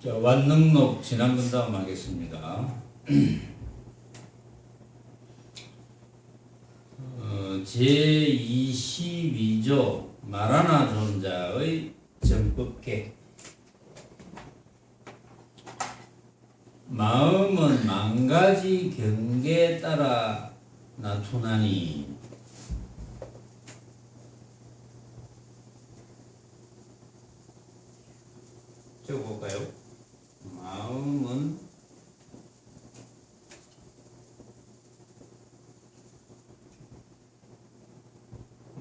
자, 완능록 지난번 다음 하겠습니다. 제22조 말하나 존자의 정법계. 마음은 만가지 경계에 따라 나투나니 적어볼까요? 마음은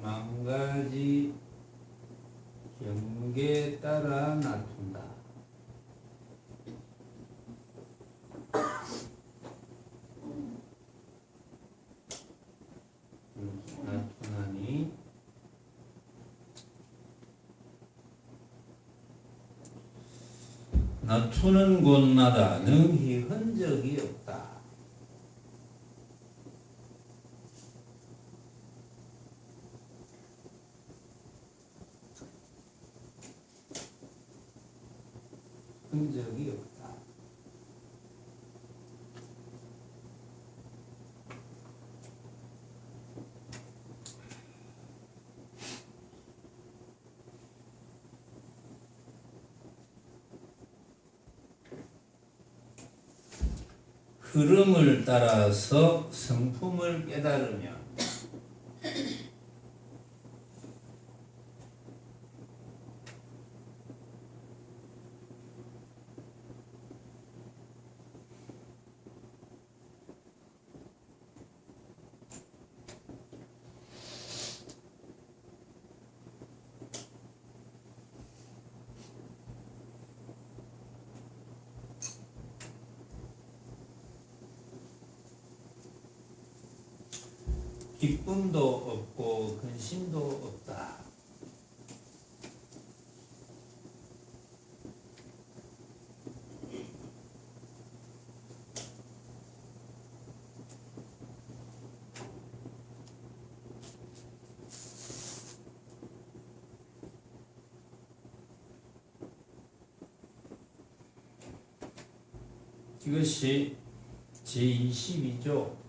만가지 경계에 따라 나툰다. 나투나니 나투는 곳마다 능히 흔적이 없다. 흔적이 없다. 흐름을 따라서 성품을 깨달으면 기쁨도 없고 근심도 없다. 이것이 제22조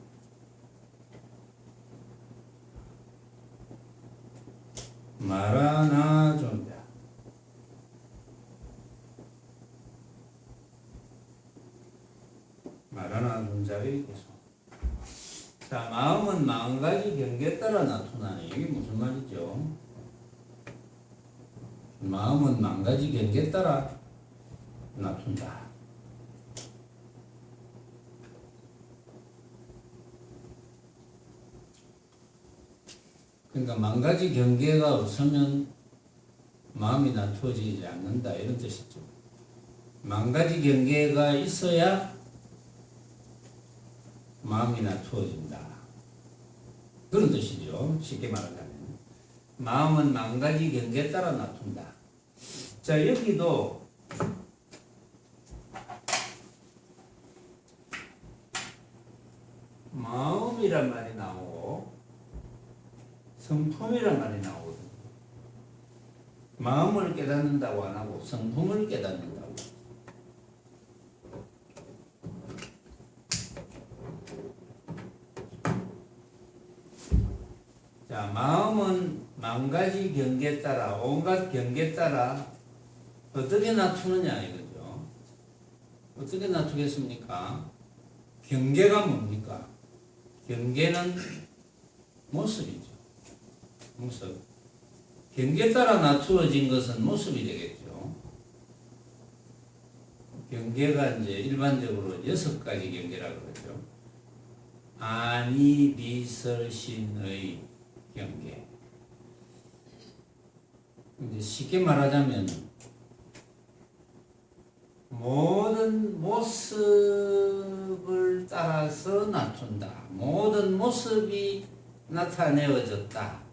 말하나 존자. 말하나 존자의 개소. 자, 마음은 마음가지 경계에 따라 나타나네. 이게 무슨 말이죠? 마음은 마음가지 경계에 따라 나타난다. 그러니까 만가지 경계가 없으면 마음이 나투어지지 않는다 이런 뜻이죠. 만가지 경계가 있어야 마음이 나투어진다 그런 뜻이죠. 쉽게 말하자면 마음은 만가지 경계에 따라 나툰다. 자, 여기도 마음이란 말이 나오고 성품이란 말이 나오거든요. 마음을 깨닫는다고 안 하고 성품을 깨닫는다고. 자, 마음은 만가지 경계에 따라 온갖 경계에 따라 어떻게 나투느냐 이거죠. 어떻게 나투겠습니까? 경계가 뭡니까? 경계는 모습이죠. 모습. 경계에 따라 낮추어진 것은 모습이 되겠죠. 경계가 이제 일반적으로 6가지 경계라고 그러죠. 아니, 비설신의 경계. 이제 쉽게 말하자면 모든 모습을 따라서 낮춘다. 모든 모습이 나타내어졌다.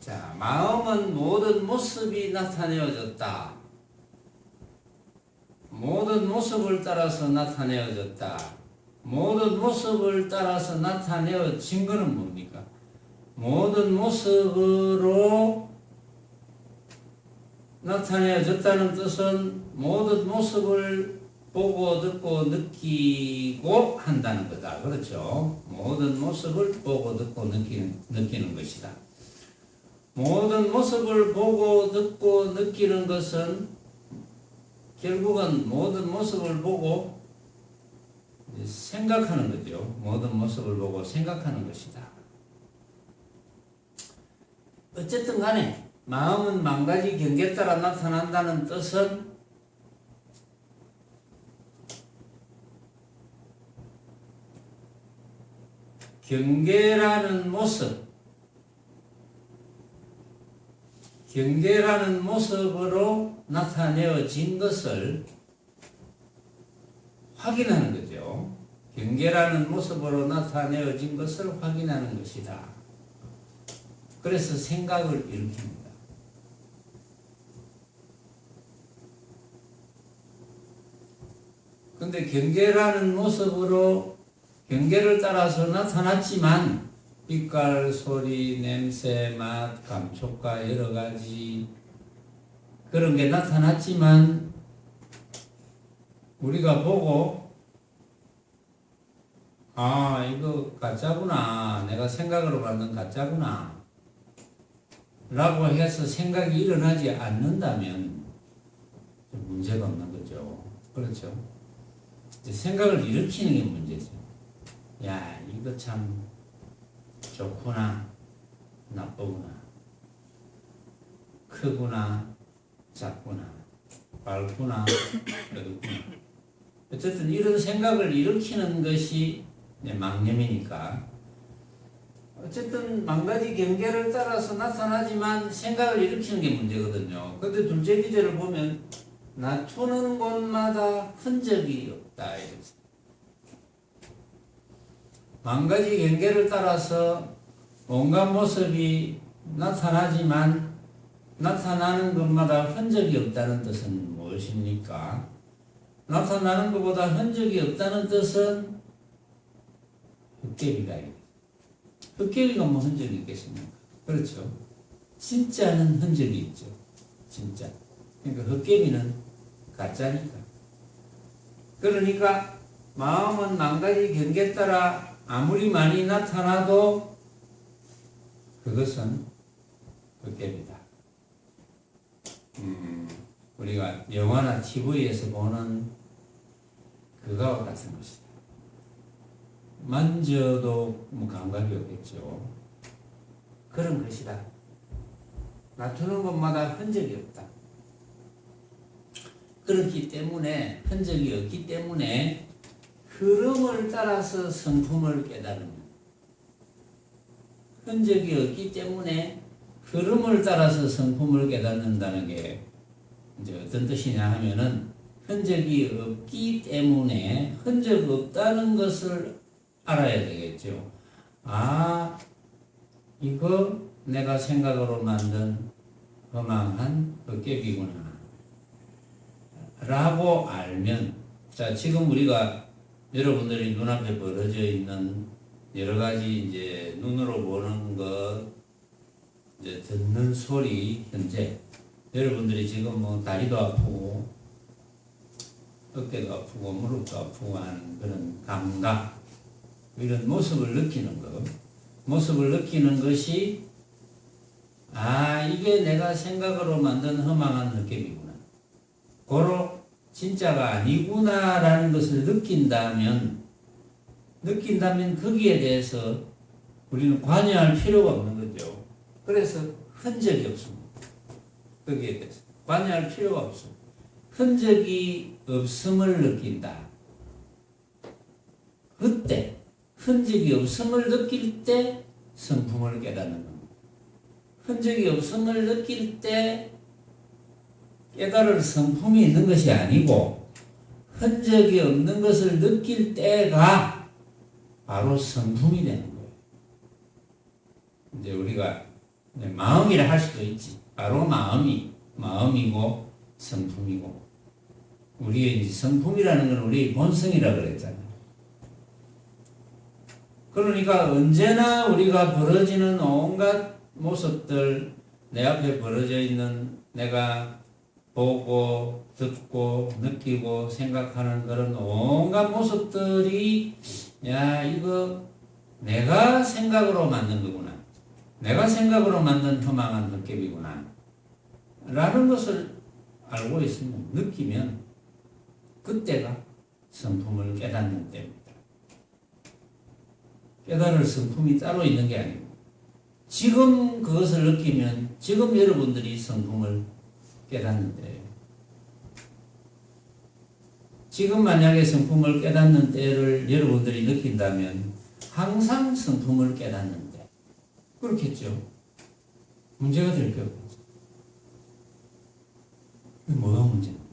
자, 마음은 모든 모습이 나타내어졌다. 모든 모습을 따라서 나타내어졌다. 모든 모습을 따라서 나타내어진 것은 뭡니까? 모든 모습으로 나타내어졌다는 뜻은 모든 모습을 보고 듣고 느끼고 한다는 거다. 그렇죠? 모든 모습을 보고 듣고 느끼는 것이다. 모든 모습을 보고 듣고 느끼는 것은 결국은 모든 모습을 보고 생각하는 거죠. 모든 모습을 보고 생각하는 것이다. 어쨌든 간에 마음은 망가지 경계에 따라 나타난다는 뜻은 경계라는 모습으로 나타내어진 것을 확인하는 거죠. 경계라는 모습으로 나타내어진 것을 확인하는 것이다. 그래서 생각을 일으킵니다. 근데 경계라는 모습으로 경계를 따라서 나타났지만 빛깔, 소리, 냄새, 맛, 감촉과 여러 가지 그런 게 나타났지만 우리가 보고 아 이거 가짜구나, 내가 생각으로 만든 가짜구나 라고 해서 생각이 일어나지 않는다면 문제가 없는 거죠. 그렇죠? 생각을 일으키는 게 문제죠. 야 이거 참 좋구나, 나쁘구나, 크구나, 작구나, 밝구나, 어둡구나. 어쨌든 이런 생각을 일으키는 것이 망념이니까 어쨌든 망가지 경계를 따라서 나타나지만 생각을 일으키는 게 문제거든요. 근데 둘째 기제를 보면 나투는 곳마다 흔적이 없다. 이랬어요. 망가지 경계를 따라서 온갖 모습이 나타나지만 나타나는 것마다 흔적이 없다는 뜻은 무엇입니까? 나타나는 것보다 흔적이 없다는 뜻은 헛개비다. 헛개비가 뭐 흔적이 있겠습니까? 그렇죠. 진짜는 흔적이 있죠. 진짜. 그러니까 헛개비는 가짜니까. 그러니까 마음은 망가지 경계에 따라 아무리 많이 나타나도 그것은 헛개비다. 우리가 영화나 TV에서 보는 그거와 같은 것이다. 만져도 뭐 감각이 없겠죠. 그런 것이다. 나타나는 것마다 흔적이 없다. 그렇기 때문에 흔적이 없기 때문에 흐름을 따라서 성품을 깨달으면 흔적이 없기 때문에 흐름을 따라서 성품을 깨닫는다는 게 이제 어떤 뜻이냐 하면은 흔적이 없기 때문에 흔적 없다는 것을 알아야 되겠죠. 아, 이거 내가 생각으로 만든 허망한 헛개비구나 라고 알면, 자, 지금 우리가 여러분들이 눈앞에 벌어져 있는 여러 가지 이제 눈으로 보는 것, 이제 듣는 소리, 현재 여러분들이 지금 뭐 다리도 아프고 어깨도 아프고 무릎도 아프고 하는 그런 감각, 이런 모습을 느끼는 것, 모습을 느끼는 것이 아 이게 내가 생각으로 만든 허망한 헛개비구나, 고로 진짜가 아니구나 라는 것을 느낀다면 거기에 대해서 우리는 관여할 필요가 없는 거죠. 그래서 흔적이 없습니다. 거기에 대해서 관여할 필요가 없습니다. 흔적이 없음을 느낀다. 그때 흔적이 없음을 느낄 때 성품을 깨닫는 겁니다. 흔적이 없음을 느낄 때 깨달을 성품이 있는 것이 아니고 흔적이 없는 것을 느낄 때가 바로 성품이 되는 거예요. 이제 우리가 마음이라 할 수도 있지. 바로 마음이고 성품이고, 우리의 이제 성품이라는 건 우리의 본성이라 그랬잖아요. 그러니까 언제나 우리가 벌어지는 온갖 모습들, 내 앞에 벌어져 있는 내가 보고 듣고 느끼고 생각하는 그런 온갖 모습들이 야 이거 내가 생각으로 만든 거구나. 내가 생각으로 만든 허망한 헛개비구나. 라는 것을 알고 있으면 느끼면 그때가 성품을 깨닫는 때입니다. 깨달을 성품이 따로 있는 게 아니고 지금 그것을 느끼면 지금 여러분들이 성품을 깨닫는 때예요. 지금 만약에 성품을 깨닫는 때를 여러분들이 느낀다면 항상 성품을 깨닫는 때 그렇겠죠. 문제가 될 게 없겠죠. 뭐가 문제입니까?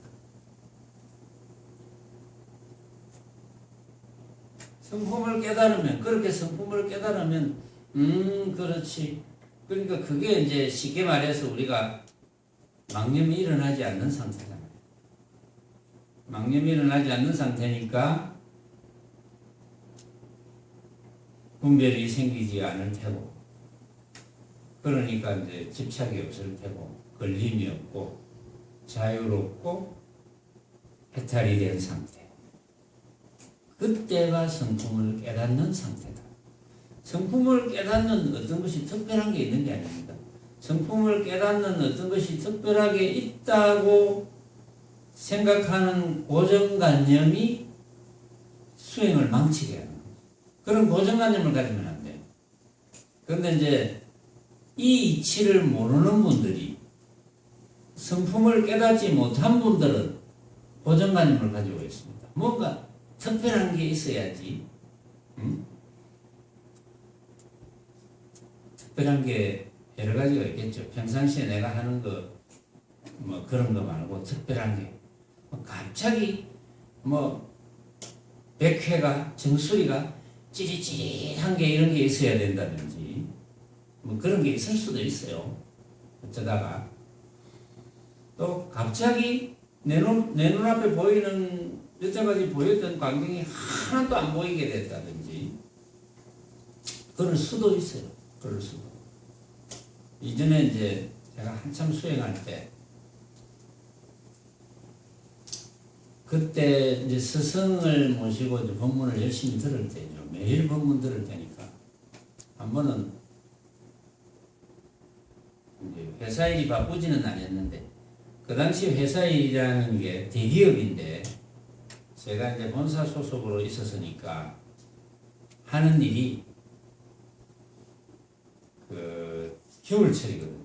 성품을 깨달으면 그렇게 성품을 깨달으면 그렇지. 그러니까 그게 이제 쉽게 말해서 우리가 망념이 일어나지 않는 상태잖아요. 망념이 일어나지 않는 상태니까 분별이 생기지 않을 테고 그러니까 이제 집착이 없을 테고 걸림이 없고 자유롭고 해탈이 된 상태. 그때가 성품을 깨닫는 상태다. 성품을 깨닫는 어떤 것이 특별한 게 있는 게 아닙니다. 성품을 깨닫는 어떤 것이 특별하게 있다고 생각하는 고정관념이 수행을 망치게 하는 거예요. 그런 고정관념을 가지면 안 돼요. 그런데 이제 이 이치를 모르는 분들이 성품을 깨닫지 못한 분들은 고정관념을 가지고 있습니다. 뭔가 특별한 게 있어야지. 특별한 게 여러 가지가 있겠죠. 평상시에 내가 하는 거, 뭐 그런 거 말고 특별한 게. 갑자기 뭐 백회가, 정수리가 찌릿찌릿한 게 이런 게 있어야 된다든지 뭐 그런 게 있을 수도 있어요. 어쩌다가. 또 갑자기 내 눈앞에 보이는 여태까지 보였던 광경이 하나도 안 보이게 됐다든지 그럴 수도 있어요. 그럴 수도. 이전에 이제 제가 한참 수행할 때 그때 이제 스승을 모시고 이제 법문을 열심히 들을 때죠. 매일 법문 들을 때니까 한 번은 이제 회사 일이 바쁘지는 않았는데 그 당시 회사 일이라는 게 대기업인데 제가 이제 본사 소속으로 있었으니까 하는 일이 그 겨울철이거든요.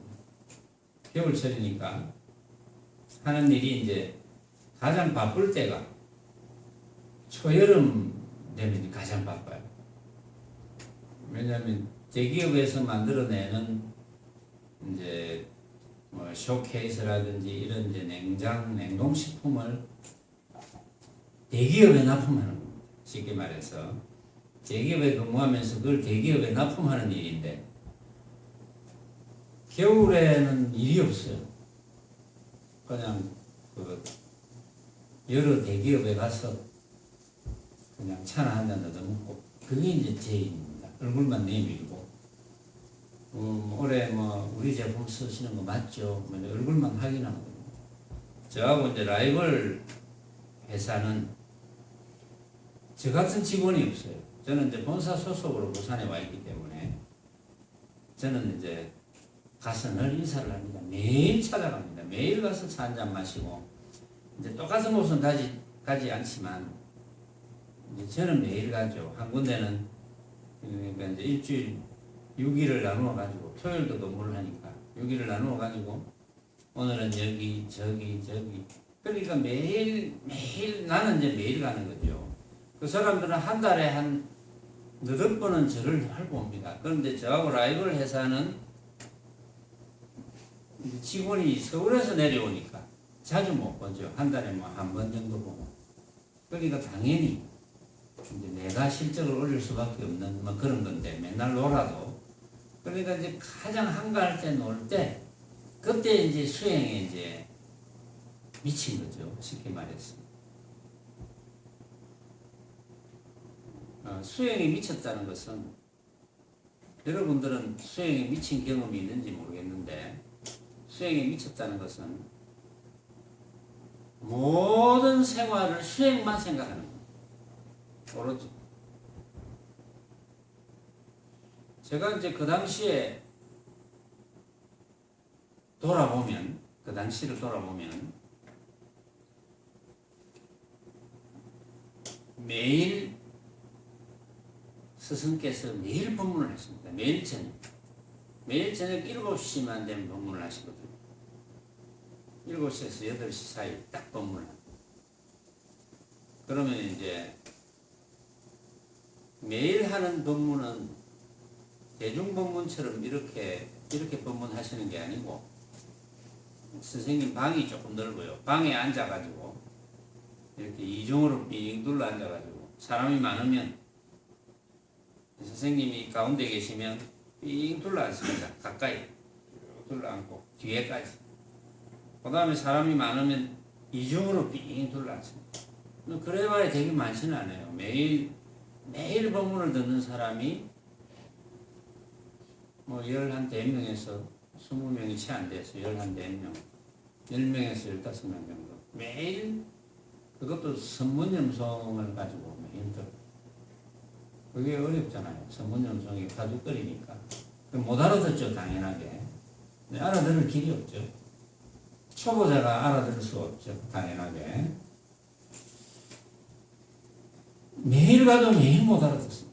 겨울철이니까 하는 일이 이제 가장 바쁠 때가 초여름 되면 가장 바빠요. 왜냐하면 대기업에서 만들어내는 이제 뭐 쇼케이스라든지 이런 이제 냉동식품을 대기업에 납품하는 겁니다. 쉽게 말해서 대기업에 근무하면서 그걸 대기업에 납품하는 일인데 겨울에는 일이 없어요. 그냥 그 여러 대기업에 가서 그냥 차나 한 잔 얻어먹고 그게 이제 제 일입니다. 얼굴만 내밀고 올해 뭐 우리 제품 쓰시는 거 맞죠? 뭐 얼굴만 확인하는 겁니다. 저하고 이제 라이벌 회사는 저 같은 직원이 없어요. 저는 이제 본사 소속으로 부산에 와 있기 때문에 저는 이제 가서 늘 인사를 합니다. 매일 찾아갑니다. 매일 가서 차 한 잔 마시고 이제 똑같은 곳은 가지 않지만 이제 저는 매일 가죠. 한 군데는 그러니까 이제 일주일 6일을 나누어 가지고 토요일도 근무를 하니까 6일을 나누어 가지고 오늘은 여기 저기 그러니까 매일 나는 이제 매일 가는 거죠. 그 사람들은 한 달에 한 너댓 번은 저를 알고 옵니다. 그런데 저하고 라이벌 회사는 직원이 서울에서 내려오니까 자주 못 보죠. 한 달에 뭐 한 번 정도 보고. 그러니까 당연히 이제 내가 실적을 올릴 수밖에 없는 뭐 그런 건데 맨날 놀아도 그러니까 이제 가장 한가할 때 놀 때 그때 이제 수행에 이제 미친 거죠. 쉽게 말해서. 수행에 미쳤다는 것은 여러분들은 수행에 미친 경험이 있는지 모르겠는데 수행에 미쳤다는 것은 모든 생활을 수행만 생각하는 거예요. 오로지. 제가 이제 그 당시에 돌아보면, 그 당시를 돌아보면, 매일 스승께서 매일 법문을 하십니다. 매일 저녁. 매일 저녁 7시만 되면 법문을 하시거든요. 7시에서 8시 사이 딱 법문을 합니다. 그러면 이제 매일 하는 법문은 대중법문처럼 이렇게 법문하시는 게 아니고, 선생님 방이 조금 넓어요. 방에 앉아가지고 이렇게 이중으로 빙 둘러 앉아가지고, 사람이 많으면 선생님이 가운데 계시면 빙 둘러 앉습니다. 가까이 둘러 앉고 뒤에까지. 그 다음에 사람이 많으면 이중으로 빙 둘러 앉습니다. 그래봐야 되게 많지는 않아요. 매일 법문을 듣는 사람이 뭐 11대명에서 20명이 채 안 돼서 11대명, 10명에서 15명 정도. 매일, 그것도 선문염송을 가지고 매일 듣고. 그게 어렵잖아요. 선문염송이 가죽거리니까. 못 알아듣죠, 당연하게. 알아들을 길이 없죠. 초보자가 알아들을 수 없죠, 당연하게. 매일 가도 매일 못 알아듣습니다.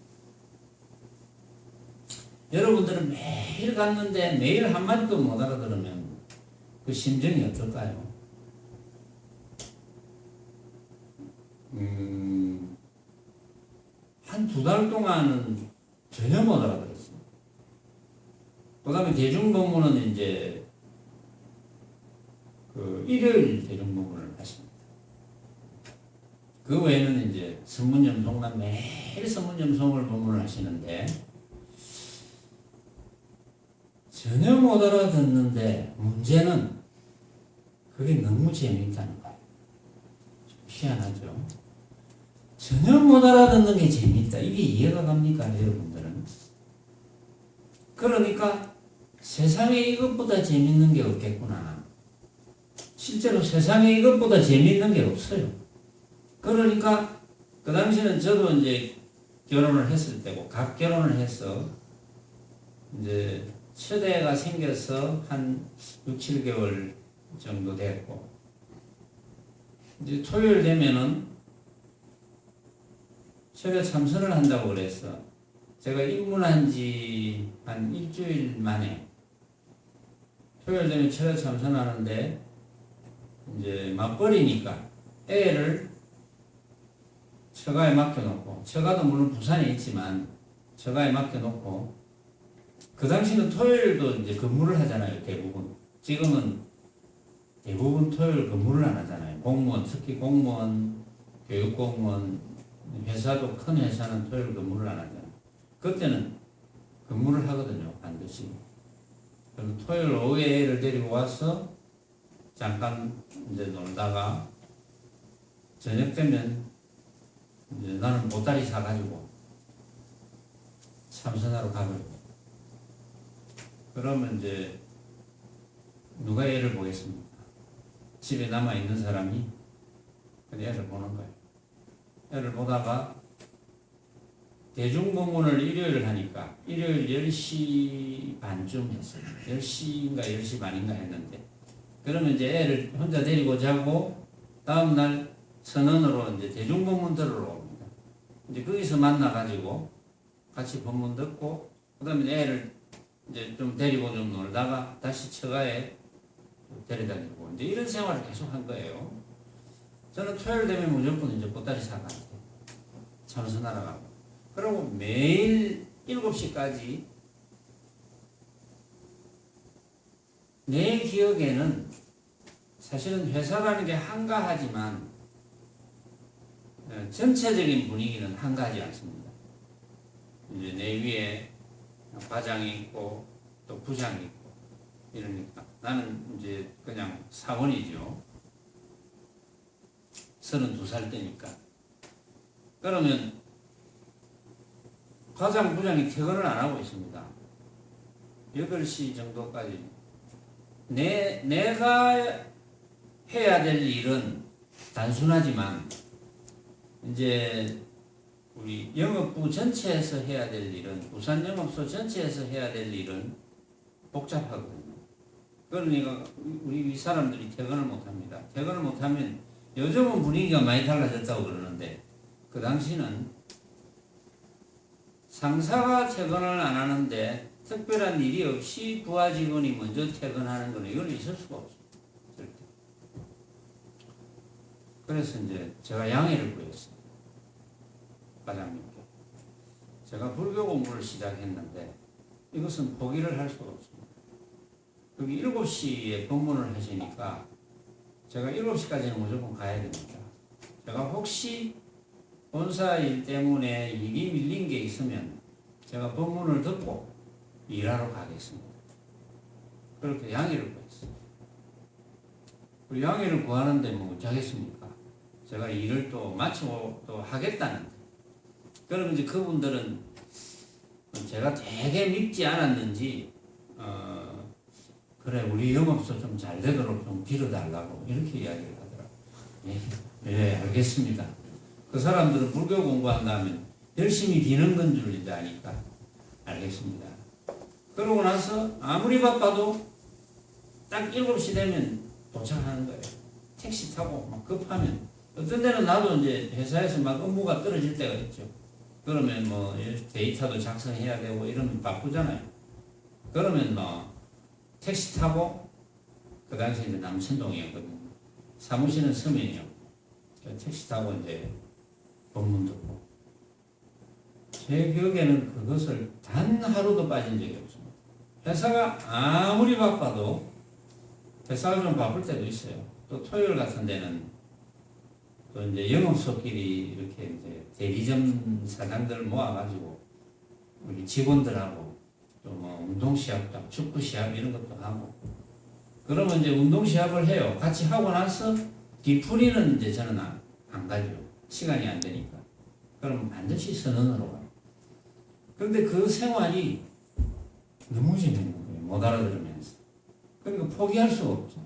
여러분들은 매일 갔는데 매일 한마디도 못 알아들으면 그 심정이 어떨까요? 한 2달 동안은 전혀 못 알아들었습니다. 그 다음에 대중법문은 이제 그 일요일 대중법문을 하십니다. 그 외에는 이제 선문염송만 매일 선문염송을 법문을 하시는데, 전혀 못 알아듣는데 문제는 그게 너무 재미있다는 거예요. 좀 희한하죠? 전혀 못 알아듣는 게 재미있다. 이게 이해가 갑니까, 여러분들은? 그러니까 세상에 이것보다 재밌는 게 없겠구나. 실제로 세상에 이것보다 재밌는 게 없어요. 그러니까 그 당시에는 저도 이제 결혼을 했을 때고, 각 결혼을 해서 이제 첫애가 생겨서 한 6, 7개월 정도 됐고, 이제 토요일 되면은 철회 참선을 한다고 그래서 제가 입문한 지 한 일주일 만에 토요일 되면 철회 참선하는데, 이제 맞벌이니까 애를 처가에 맡겨놓고, 처가도 물론 부산에 있지만 처가에 맡겨놓고, 그 당시는 토요일도 이제 근무를 하잖아요, 대부분. 지금은 대부분 토요일 근무를 안 하잖아요. 공무원, 특히 공무원, 교육공무원, 회사도 큰 회사는 토요일 근무를 안 하잖아요. 그때는 근무를 하거든요, 반드시. 그럼 토요일 오후에 애를 데리고 와서 잠깐 이제 놀다가 저녁 되면 이제 나는 보따리 사가지고 참선하러 가거든요. 그러면 이제 누가 애를 보겠습니까? 집에 남아있는 사람이 그냥 애를 보는 거예요. 애를 보다가 대중법문을 일요일 하니까 일요일 10시 반쯤 했어요. 10시인가 10시 반인가 했는데, 그러면 이제 애를 혼자 데리고 자고 다음날 선언으로 이제 대중법문 들으러 옵니다. 이제 거기서 만나가지고 같이 법문 듣고, 그 다음에 애를 이제 좀 데리고 좀 놀다가 다시 처가에 데려다니고, 이제 이런 생활을 계속 한 거예요. 저는 토요일 되면 무조건 이제 보따리 사가지고 참선하러 가고, 그리고 매일 7시까지 내 기억에는 사실은 회사라는 게 한가하지만 전체적인 분위기는 한가하지 않습니다. 이제 내 위에 과장이 있고 또 부장이 있고 이러니까 나는 이제 그냥 사원이죠. 32살 때니까. 그러면 과장, 부장이 퇴근을 안 하고 있습니다. 8시 정도까지. 내가 해야 될 일은 단순하지만 이제 우리 영업부 전체에서 해야 될 일은, 부산 영업소 전체에서 해야 될 일은 복잡하거든요. 그러니까 우리 사람들이 퇴근을 못합니다. 퇴근을 못하면 요즘은 분위기가 많이 달라졌다고 그러는데 그 당시는 상사가 퇴근을 안 하는데 특별한 일이 없이 부하 직원이 먼저 퇴근하는 거는 이건 있을 수가 없어요. 절대. 그래서 이제 제가 양해를 구했어요. 과장님께. 제가 불교 공부를 시작했는데 이것은 포기를 할 수가 없습니다. 여기 7시에 법문을 하시니까 제가 7시까지는 무조건 가야 됩니다. 제가 혹시 본사 일 때문에 일이 밀린 게 있으면 제가 법문을 듣고 일하러 가겠습니다. 그렇게 양해를 구했어요. 그 양해를 구하는데 뭐 어쩌겠습니까? 제가 일을 또 마치고 또 하겠다는데. 그러면 이제 그분들은 제가 되게 믿지 않았는지, 그래, 우리 영업소 좀 잘 되도록 좀 빌어달라고 이렇게 이야기를 하더라고요. 예, 예, 알겠습니다. 그 사람들은 불교 공부한다면 열심히 비는 건 줄 아니까 알겠습니다. 그러고 나서 아무리 바빠도 딱 7시 되면 도착하는 거예요. 택시 타고 막 급하면. 어떤 때는 나도 이제 회사에서 막 업무가 떨어질 때가 있죠. 그러면 뭐 데이터도 작성해야 되고 이러면 바쁘잖아요. 그러면 뭐 택시 타고, 그 당시에 이제 남천동이었거든요. 사무실은 서면이요. 택시 타고 이제 법문 듣고. 제 기억에는 그것을 단 하루도 빠진 적이 없습니다. 회사가 아무리 바빠도, 회사가 좀 바쁠 때도 있어요. 또 토요일 같은 데는 또 이제 영업소끼리 이렇게 이제 대리점 사장들 모아가지고 우리 직원들하고 또 뭐 운동 시합, 축구 시합 이런 것도 하고. 그러면 이제 운동 시합을 해요. 같이 하고 나서 뒤풀이는 이제 저는 안 가죠. 시간이 안 되니까. 그러면 반드시 선언으로 가요. 그런데 그 생활이 너무 재밌는 거예요. 못 알아들으면서. 그러니까 포기할 수가 없죠.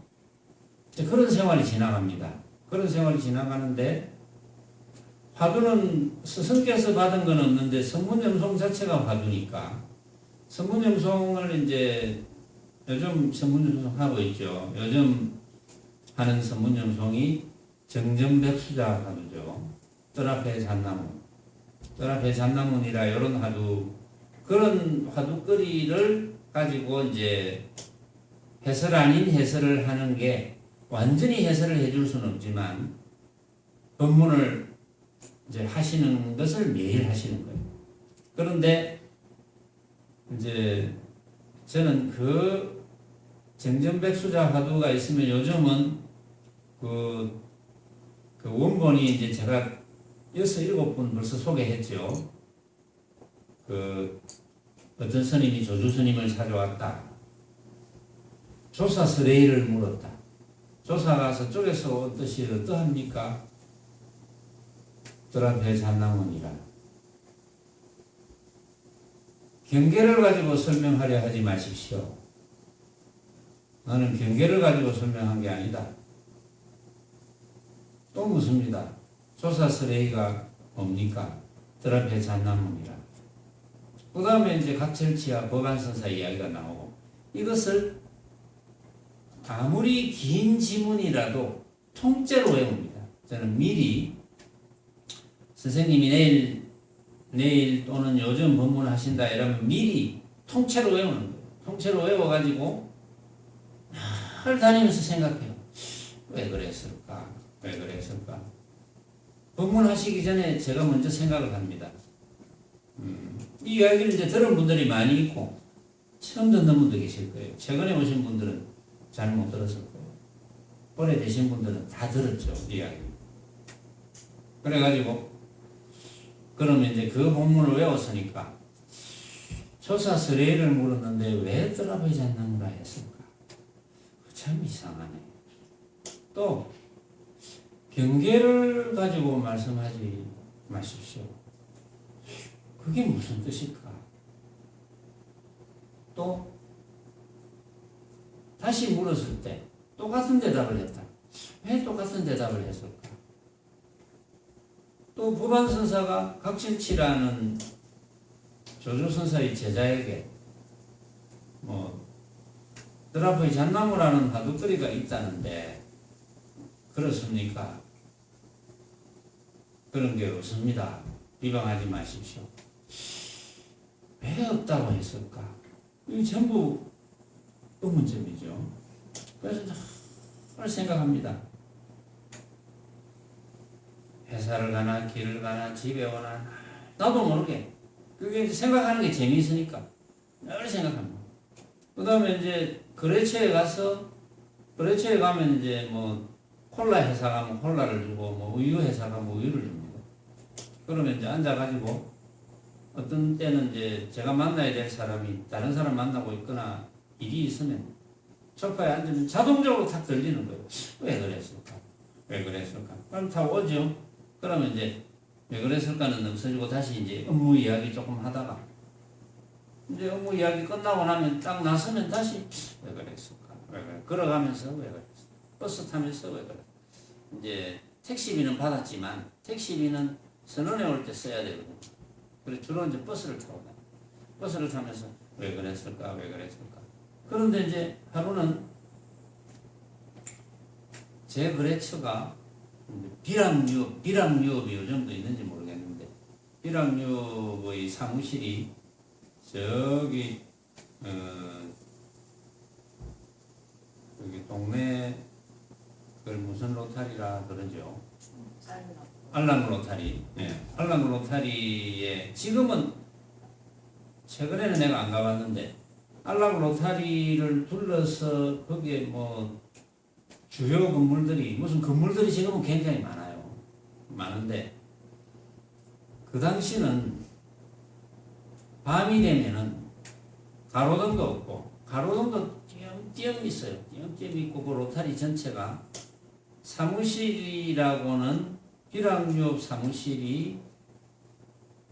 그런 생활이 지나갑니다. 그런 생활이 지나가는데 화두는 스승께서 받은 건 없는데 선문염송 자체가 화두니까 선문염송을 이제 요즘 선문염송 하고 있죠. 요즘 하는 선문염송이 정전백수자 화두죠. 뜰 앞에 잣나무, 뜰 앞에 잣나무니라 이런 화두, 그런 화두거리를 가지고 이제 해설 아닌 해설을 하는 게, 완전히 해설을 해줄 수는 없지만 법문을 이제 하시는 것을 매일 하시는 거예요. 그런데 이제 저는 그 정전백수자 화두가 있으면 요즘은 그 원본이 이제 제가 6, 7분 벌써 소개했죠. 그 어떤 스님이 조주 스님을 찾아왔다. 조사 스레이를 물었다. 조사 가서 쪽에서 어떠시 어떠합니까? 뜰앞에 잣나무니라. 경계를 가지고 설명하려 하지 마십시오. 나는 경계를 가지고 설명한 게 아니다. 또 묻습니다. 조사 스레이가 뭡니까? 뜰앞에 잣나무니라. 그 다음에 이제 각철치와 법안선사 이야기가 나오고, 이것을 아무리 긴 지문이라도 통째로 외웁니다. 저는 미리 선생님이 내일 또는 요즘 법문하신다 이러면 미리 통째로 외우는 거예요. 통째로 외워가지고 늘 다니면서 생각해요. 왜 그랬을까? 왜 그랬을까? 법문하시기 전에 제가 먼저 생각을 합니다. 이 이야기를 이제 들은 분들이 많이 있고 처음 듣는 분도 계실 거예요. 최근에 오신 분들은 잘 못 들었을 거예요. 오래되신 분들은 다 들었죠, 이 이야기. 그래가지고 그러면 이제 그 본문을 외웠으니까 조사 스레이를 물었는데 왜 뜰앞에 잣나무라 했을까? 참 이상하네. 또 경계를 가지고 말씀하지 마십시오. 그게 무슨 뜻일까? 또 다시 물었을 때 똑같은 대답을 했다. 왜 똑같은 대답을 했을까? 또 부반선사가 각신치라는 조조선사의 제자에게 들 앞의 잣나무라는 화두거리가 있다는데 그렇습니까? 그런 게 없습니다. 비방하지 마십시오. 왜 없다고 했을까? 이게 전부 의문점이죠. 그래서 늘 생각합니다. 회사를 가나 길을 가나 집에 오나 나도 모르게 그게 이제 생각하는 게 재미있으니까 늘 생각합니다. 그 다음에 이제 거래처에 가면 이제 콜라 회사 가면 콜라를 주고 우유 회사 가면 우유를 줍니다. 그러면 이제 앉아가지고 어떤 때는 이제 제가 만나야 될 사람이 다른 사람 만나고 있거나 일이 있으면 소파에 앉으면 자동적으로 탁 들리는 거예요. 왜 그랬을까? 왜 그랬을까? 그럼 다 오죠. 그러면 이제 왜 그랬을까는 없어지고 다시 이제 업무 이야기 조금 하다가 이제 업무 이야기 끝나고 나면 딱 나서면 다시 왜 그랬을까? 왜 그래? 걸어가면서 왜 그랬을까? 버스 타면서 왜 그래? 이제 택시비는 받았지만 택시비는 선원에 올 때 써야 되거든요. 그래서 주로 이제 버스를 타고 다녀요. 버스를 타면서 왜 그랬을까? 왜 그랬을까? 그런데 이제 하루는 제 거래처가 비락유업이 요즘도 있는지 모르겠는데 비락유업의 사무실이 저기 여기 동네 그걸 무슨 로타리라 그러죠? 알랑 로타리. 네, 알랑 로타리에 지금은 최근에는 내가 안 가봤는데 알랑 로타리를 둘러서 거기에 주요 건물들이 무슨 건물들이 지금은 굉장히 많은데 그 당시는 밤이 되면은 가로등도 없고 가로등도 띄엄띄엄 있어요. 띄엄띄엄 있고 그 로타리 전체가 사무실이라고는 비락유업 사무실이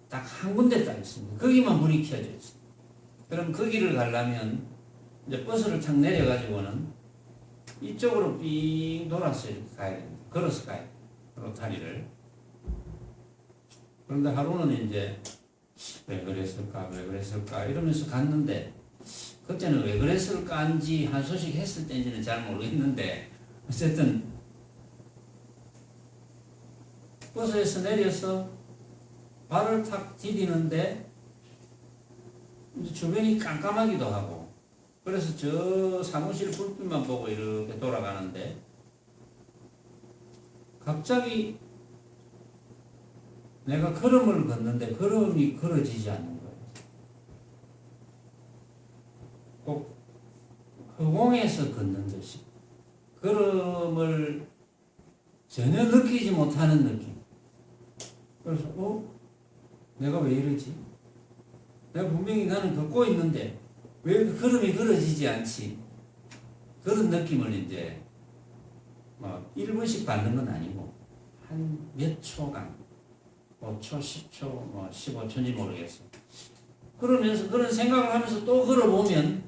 딱 한 군데 딱 있습니다. 거기만 불이 켜져 있어요. 그럼 거기를 가려면 이제 버스를 탁 내려가지고는 이쪽으로 삥 돌아서 이렇게 가야 됩니다. 걸어서 가야 돼요. 로타리를. 그런데 하루는 이제 왜 그랬을까 이러면서 갔는데 그때는 왜 그랬을까인지 한 소식 했을 때인지는 잘 모르겠는데 어쨌든 버스에서 내려서 발을 탁 디디는데 주변이 깜깜하기도 하고 그래서 저 사무실 불빛만 보고 이렇게 돌아가는데 갑자기 내가 걸음을 걷는데 걸음이 걸어지지 않는 거예요. 꼭 허공에서 걷는 듯이 걸음을 전혀 느끼지 못하는 느낌. 그래서 내가 왜 이러지? 내가 분명히 나는 걷고 있는데 왜 걸음이 걸어지지 않지? 그런 느낌을 이제 1분씩 받는 건 아니고 한 몇 초간 5초, 10초, 15초인지 모르겠어요. 그러면서 그런 생각을 하면서 또 걸어보면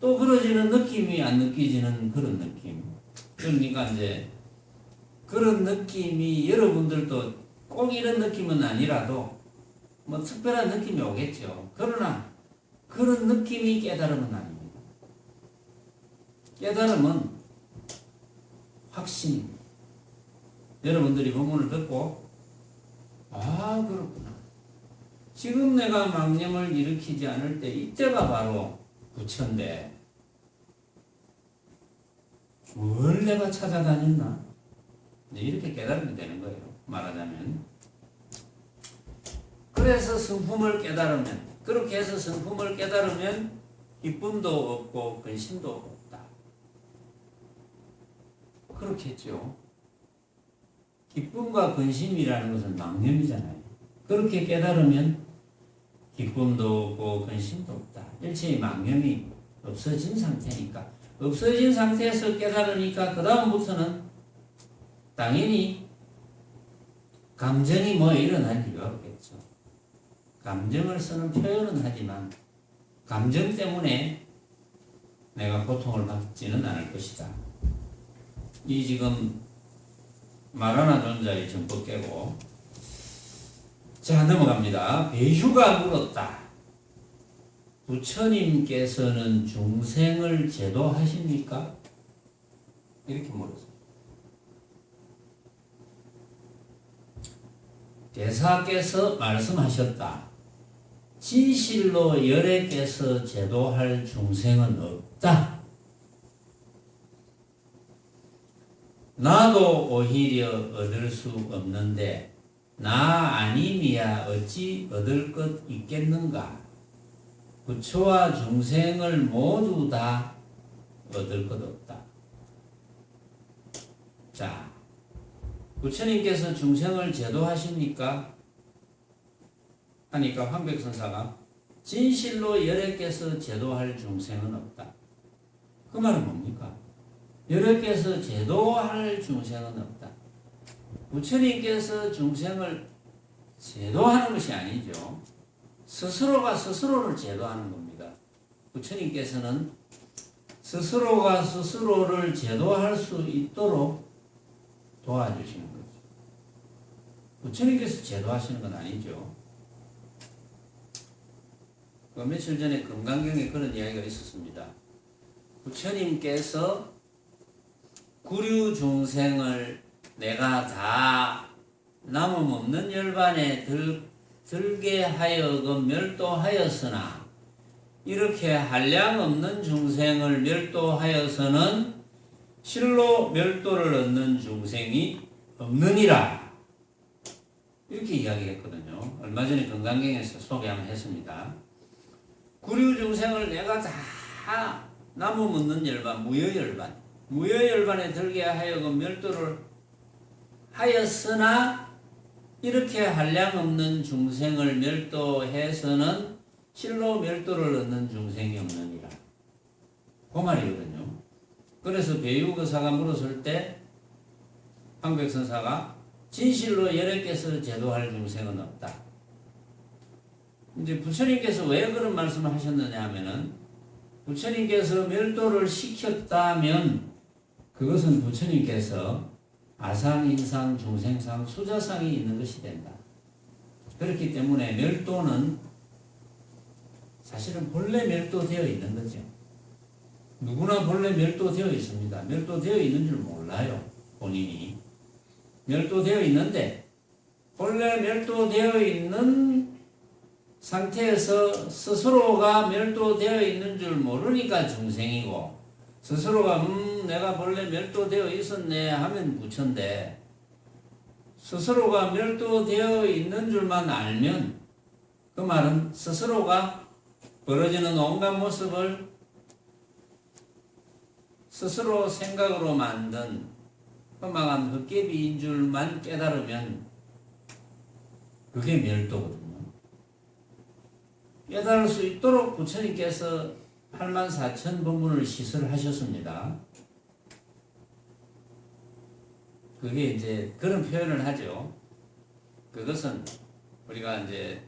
또 걸어지는 느낌이 안 느껴지는 그런 느낌. 그러니까 이제 그런 느낌이 여러분들도 꼭 이런 느낌은 아니라도 특별한 느낌이 오겠죠. 그러나 그런 느낌이 깨달음은 아닙니다. 깨달음은 확신입니다. 여러분들이 본문을 듣고 그렇구나. 지금 내가 망념을 일으키지 않을 때 이때가 바로 부처인데 뭘 내가 찾아다녔나? 이렇게 깨달으면 되는 거예요. 말하자면. 그래서 성품을 깨달으면 그렇게 해서 성품을 깨달으면 기쁨도 없고 근심도 없다. 그렇게 했죠. 기쁨과 근심이라는 것은 망념이잖아요. 그렇게 깨달으면 기쁨도 없고 근심도 없다. 일체의 망념이 없어진 상태니까 없어진 상태에서 깨달으니까 그 다음부터는 당연히 감정이 일어날 리가 없겠죠. 감정을 쓰는 표현은 하지만 감정 때문에 내가 고통을 받지는 않을 것이다. 이 지금 말하나 존자의 정법 깨고. 자, 넘어갑니다. 배휴가 물었다. 부처님께서는 중생을 제도하십니까? 이렇게 물었어요. 대사께서 말씀하셨다. 진실로 열애께서 제도할 중생은 없다. 나도 오히려 얻을 수 없는데 나 아님이야 어찌 얻을 것 있겠는가? 부처와 중생을 모두 다 얻을 것 없다. 자, 부처님께서 중생을 제도하십니까? 하니까 황백선사가 진실로 열애께서 제도할 중생은 없다. 그 말은 뭡니까? 열애께서 제도할 중생은 없다. 부처님께서 중생을 제도하는 것이 아니죠. 스스로가 스스로를 제도하는 겁니다. 부처님께서는 스스로가 스스로를 제도할 수 있도록 도와주시는 거죠. 부처님께서 제도하시는 건 아니죠. 며칠 전에 금강경에 그런 이야기가 있었습니다. 부처님께서 구류 중생을 내가 다 남음없는 열반에 들게 하여금 멸도하였으나 이렇게 한량없는 중생을 멸도하여서는 실로 멸도를 얻는 중생이 없느니라. 이렇게 이야기했거든요. 얼마 전에 건강경에서 소개 한번 했습니다. 구류 중생을 내가 다 남음없는 열반, 무여열반에 들게 하여금 멸도를 하였으나 이렇게 한량없는 중생을 멸도해서는 실로 멸도를 얻는 중생이 없느니라. 그 말이거든요. 그래서 배유거사가 물었을 때 황백선사가 진실로 열애께서 제도할 중생은 없다. 이제 부처님께서 왜 그런 말씀을 하셨느냐 하면은 부처님께서 멸도를 시켰다면 그것은 부처님께서 아상, 인상, 중생상, 수자상이 있는 것이 된다. 그렇기 때문에 멸도는 사실은 본래 멸도되어 있는 거죠. 누구나 본래 멸도되어 있습니다. 멸도되어 있는 줄 몰라요. 본인이. 멸도되어 있는데 본래 멸도되어 있는 상태에서 스스로가 멸도되어 있는 줄 모르니까 중생이고 스스로가 내가 본래 멸도되어 있었네 하면 부처인데 스스로가 멸도되어 있는 줄만 알면 그 말은 스스로가 벌어지는 온갖 모습을 스스로 생각으로 만든 허망한 헛개비인 줄만 깨달으면 그게 멸도거든요. 깨달을 수 있도록 부처님께서 84,000법문을 시설하셨습니다. 그게 이제 그런 표현을 하죠. 그것은 우리가 이제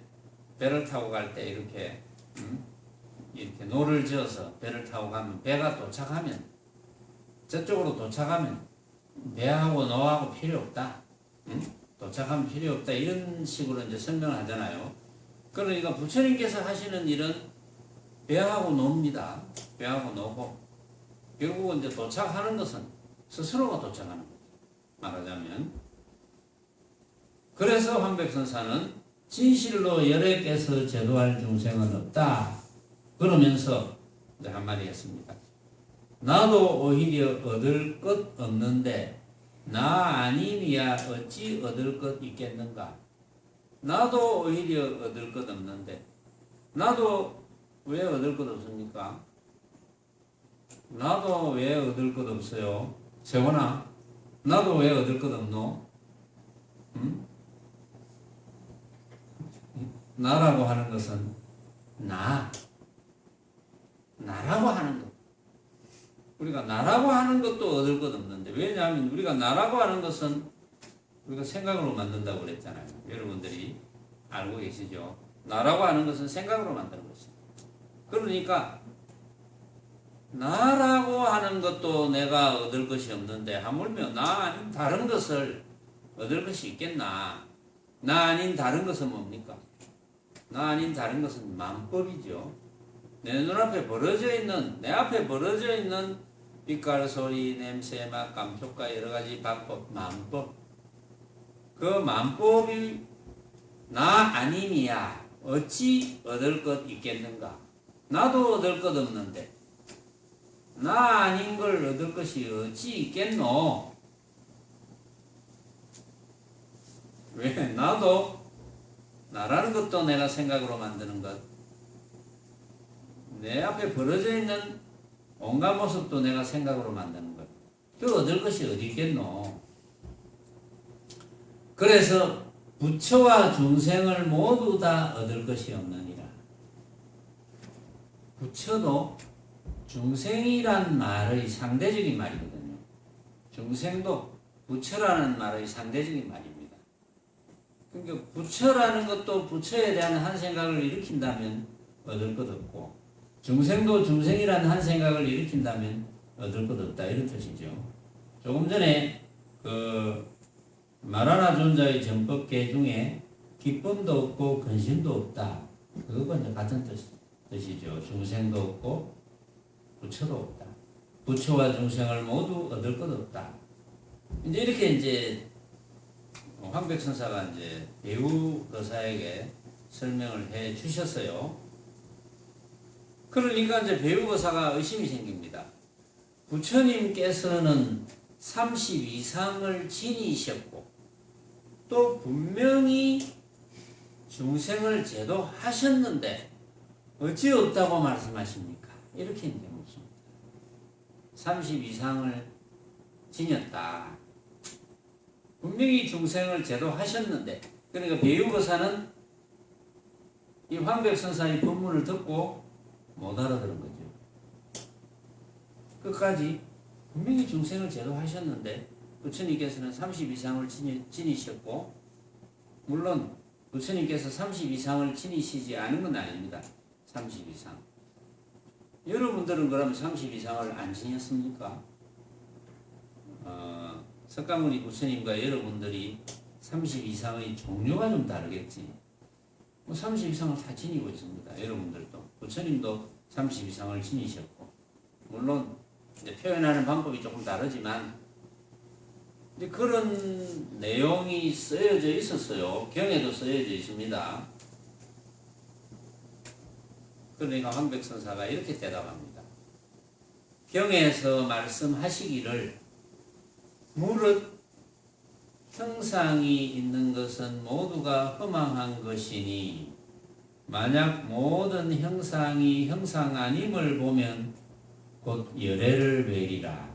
배를 타고 갈 때 이렇게 노를 지어서 배를 타고 가면 배가 도착하면 저쪽으로 도착하면 배하고 노하고 필요 없다. 도착하면 필요 없다. 이런 식으로 이제 설명을 하잖아요. 그러니까 부처님께서 하시는 일은 배하고 놉니다. 배하고 노고 결국은 이제 도착하는 것은 스스로가 도착하는 거죠. 말하자면. 그래서 황백선사는 진실로 열애께서 제도할 중생은 없다. 그러면서 이제 한마디 했습니다. 나도 오히려 얻을 것 없는데 나 아님이야 어찌 얻을 것 있겠는가? 나도 오히려 얻을 것 없는데 나도 왜 얻을 것 없습니까? 나도 왜 얻을 것 없어요? 세원아, 나도 왜 얻을 것 없노? 나라고 하는 것은 나라고 하는 것. 우리가 나라고 하는 것도 얻을 것 없는데 왜냐하면 우리가 나라고 하는 것은 우리가 생각으로 만든다고 그랬잖아요. 여러분들이 알고 계시죠? 나라고 하는 것은 생각으로 만드는 것입니다. 그러니까 나라고 하는 것도 내가 얻을 것이 없는데 하물며 나 아닌 다른 것을 얻을 것이 있겠나? 나 아닌 다른 것은 뭡니까? 나 아닌 다른 것은 만법이죠. 내 눈앞에 내 앞에 벌어져 있는 빛깔, 소리, 냄새, 맛, 감촉과 여러 가지 방법, 만법. 그 만법이 나 아님이야. 어찌 얻을 것 있겠는가? 나도 얻을 것 없는데 나 아닌 걸 얻을 것이 어찌 있겠노? 왜? 나도 나라는 것도 내가 생각으로 만드는 것, 내 앞에 벌어져 있는 온갖 모습도 내가 생각으로 만드는 것, 그 얻을 것이 어디 있겠노? 그래서 부처와 중생을 모두 다 얻을 것이 없느니라. 부처도 중생이란 말의 상대적인 말이거든요. 중생도 부처라는 말의 상대적인 말입니다. 그러니까 부처라는 것도 부처에 대한 한 생각을 일으킨다면 얻을 것 없고, 중생도 중생이라는 한 생각을 일으킨다면 얻을 것 없다, 이런 뜻이죠. 조금 전에 마라나 존자의 전법계 중에 기쁨도 없고 근심도 없다, 그것과 이제 같은 뜻이죠. 중생도 없고 부처도 없다. 부처와 중생을 모두 얻을 것 없다. 이제 이렇게 이제 황백선사가 이제 배우 거사에게 설명을 해 주셨어요. 그러니까 이제 배우 거사가 의심이 생깁니다. 부처님께서는 32상을 지니셨고 또 분명히 중생을 제도하셨는데 어찌 없다고 말씀하십니까? 이렇게 이제 묻습니다. 32상을 지녔다. 분명히 중생을 제도하셨는데, 그러니까 배유거사는 이 황백선사의 법문을 듣고 못 알아들은 거죠. 끝까지 분명히 중생을 제도하셨는데 부처님께서는 32상을 지니셨고, 물론 부처님께서 32상을 지니시지 않은 건 아닙니다. 32상. 여러분들은 그럼 32상을 안 지녔습니까? 석가모니 부처님과 여러분들이 32상의 종류가 좀 다르겠지. 32상을 다 지니고 있습니다. 여러분들도. 부처님도 32상을 지니셨고, 물론 이제 표현하는 방법이 조금 다르지만 이제 그런 내용이 쓰여져 있었어요. 경에도 쓰여져 있습니다. 그러니까 황백선사가 이렇게 대답합니다. 경에서 말씀하시기를 무릇 형상이 있는 것은 모두가 허망한 것이니 만약 모든 형상이 형상 아님을 보면 곧 열애를 외리라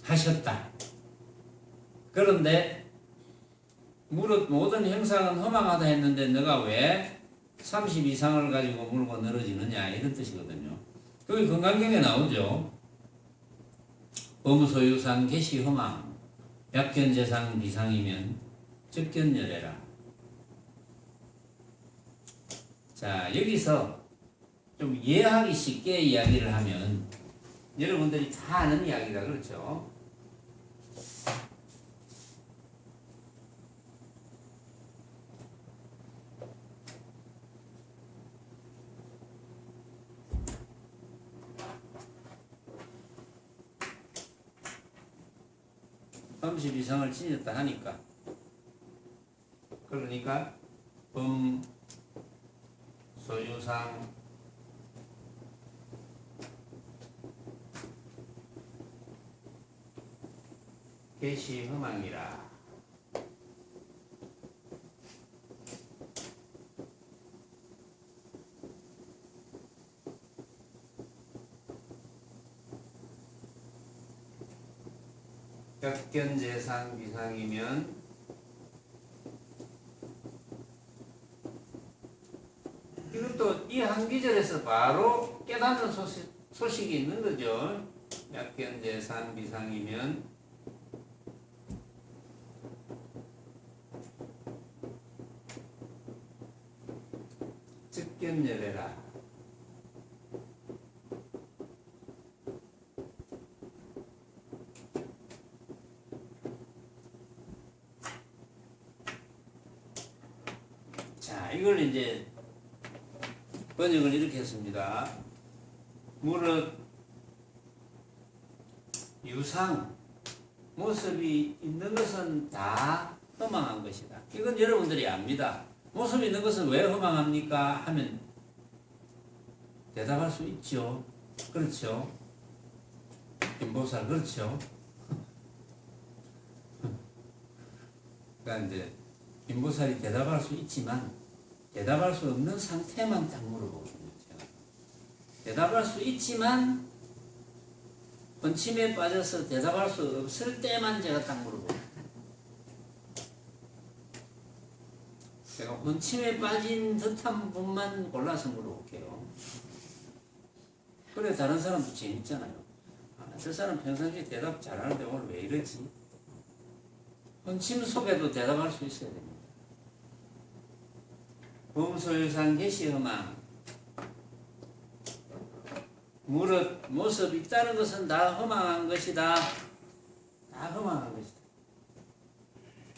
하셨다. 그런데 무릇 모든 형상은 허망하다 했는데 너가 왜 32상을 가지고 물고 늘어지느냐, 이런 뜻이거든요. 그게 건강경에 나오죠. 범소유상 개시 허망 약견재상 비상이면 즉견열애라. 자, 여기서 좀 이해하기 쉽게 이야기를 하면 여러분들이 다 아는 이야기다, 그렇죠? 범십 이상을 지녔다 하니까, 그러니까 소유상 개시 허망이라. 격견재상 비상이면 이것도 이 한 기절에서 바로 깨닫는 소식이 있는 거죠. 약견재상 비상이면 즉견열애라. 자, 이걸 이제 번역을 이렇게 했습니다. 무릇 유상, 모습이 있는 것은 다 허망한 것이다. 이건 여러분들이 압니다. 모습이 있는 것은 왜 허망합니까? 하면 대답할 수 있죠. 그렇죠. 김보살, 그렇죠. 그러니까 이제 김보살이 대답할 수 있지만 대답할 수 없는 상태만 딱 물어보거든요. 대답할 수 있지만 본침에 빠져서 대답할 수 없을 때만 제가 딱 물어보거든요. 제가 본침에 빠진 듯한 분만 골라서 물어볼게요. 그래 다른 사람도 재밌잖아요. 아, 저 사람 평상시에 대답 잘하는데 오늘 왜 이러지? 본침 속에도 대답할 수 있어야 됩니다. 범소유상 계시허망 무릇 모습 있다는 것은 다 허망한 것이다. 다 허망한 것이다.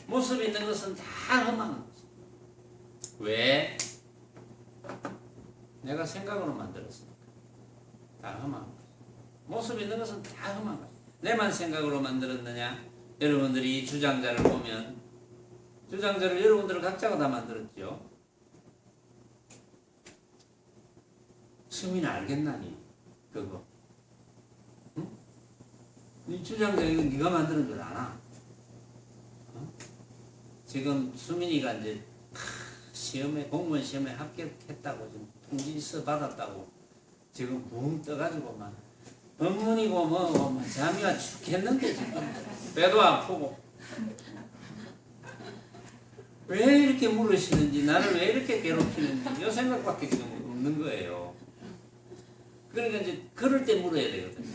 모습 있는 것은 다 허망한 것이다. 왜? 내가 생각으로 만들었으니까. 다 허망한 것이다. 모습 있는 것은 다 허망한 것이다. 내만 생각으로 만들었느냐? 여러분들이 이 주장자를 보면 주장자를 여러분들 각자가 다 만들었죠. 수민이 알겠나니? 그거. 응? 이 주장자 이거 네가 만드는 줄 아나? 어? 지금 수민이가 이제 시험에 공무원 시험에 합격했다고 지금 통지서 받았다고 지금 붕 떠가지고 막 법문이고 뭐 잠이 와 죽겠는데 지금 배도 아프고 왜 이렇게 물으시는지 나를 왜 이렇게 괴롭히는지 이 생각밖에 지금 없는 거예요. 그러니까 이제 그럴 때 물어야 되거든요.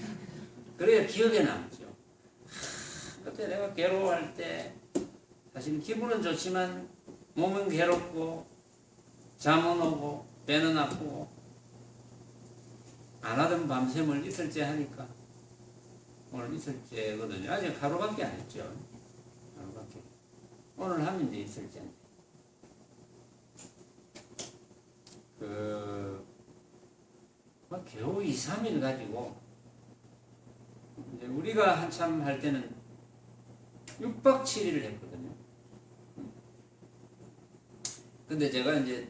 그래야 기억에 남죠. 그때 내가 괴로워할 때 사실 기분은 좋지만 몸은 괴롭고 잠은 오고 배는 아프고 안 하던 밤샘을 이틀째 하니까 오늘 이틀째거든요. 아직 하루밖에 안 했죠. 하루밖에. 오늘 하면 이제 이틀째인데 겨우 2, 3일 가지고 이제 우리가 한참 할 때는 6박 7일을 했거든요. 근데 제가 이제